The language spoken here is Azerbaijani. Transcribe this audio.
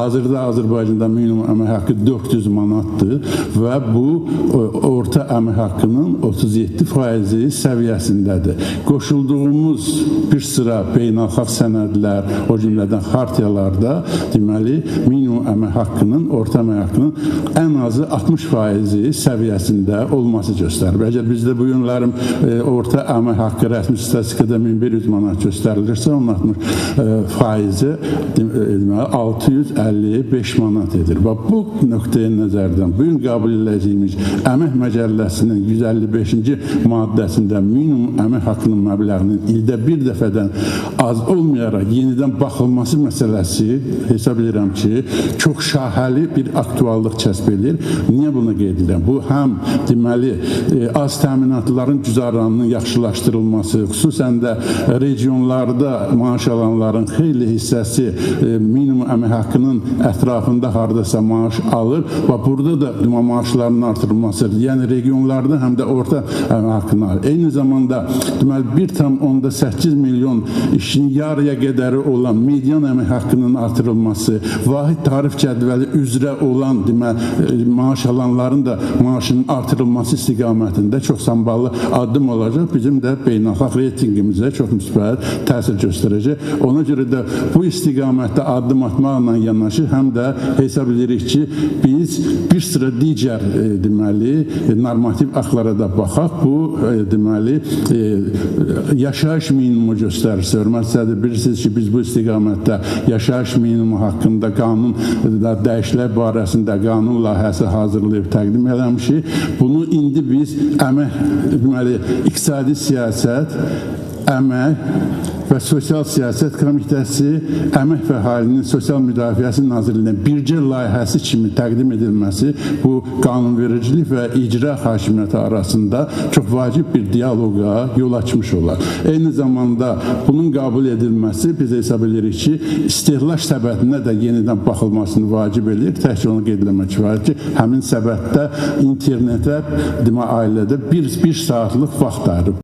hazırda Azərbaycanda minimum əmək haqqı 400 manatdır və bu orta əmək haqqının 37% səviyyəsindədir. Qoşulduğumuz bir sıra beynəlxalq sənədlər, o cümlədən xartiyalarda deməli minimum əmək haqqının, orta əmək haqqının ən azı 60% səviyyəsində olması göstərir. Əgər bizdə bu günlərin orta əmək haqqı rəsmi statistikada 1100 manat göstərilirsə, onun 60% 655 manat edir. Və bu nöqteyə nəzərdən bugün qəbul edəcəyimiz Əmək Məcəlləsinin 155-ci maddəsində minimum əmək haqqının məbləğinin ildə bir dəfədən az olmayaraq yenidən baxılması məsələsi hesab edirəm ki, çox şahəli bir aktuallıq kəsb edir. Niyə bunu qeyd edirəm? Bu həm deməli az təminatların güzəranının yaxşılaşdırılması, xüsusən də regionlarda maaş alanların xeyli hissəsi minimum əmək haqqının ətrafında hardasa maaş alır və burada da maaşlarının artırılmasıdır. Yəni regionlarda həm də orta əmək haqqını alır. Eyni zamanda deməli 1,8 milyon işin yarıya qədəri olan median əmək haqqının artırılması, vahid tarif cədvəli üzrə olan deməli maaş alanların da maaşının artırılması istiqamətində çox samballı addım olacaq. Bizim də beynəlxalq reytingimizə çox müsbət təsir göstərəcək. Ona görə də bu istiqamətdə addım atmaqla yanaşı həm də hesab edirik ki, biz bir sıra digər deməli normativ aktlara da baxaq. Bu deməli yaşayış minimumu göstərirsə, hörmətli sədr, bilirsiniz ki, biz bu istiqamətdə yaşayış minimumu haqqında qanun dəyişikliklər barəsində qanun layihəsi hazırlayıb təqdim eləmişik. Bunu indi biz deməli iqtisadi siyasət, əmək və Sosial Siyasət Komitəsi, Əmək və Əhalinin Sosial Müdafiəsi Nazirliyinin birgə layihəsi kimi təqdim edilməsi bu qanunvericilik və icra hakimiyyəti arasında çox vacib bir diyaloqa yol açmış olar. Eyni zamanda bunun qəbul edilməsi biz hesab edirik ki, istehlak səbətinə də yenidən baxılmasını vacib edir. Təkcə onu qeyd etmək kifayət ki, həmin səbətdə internetə ailədə bir saatlıq vaxt ayırıb.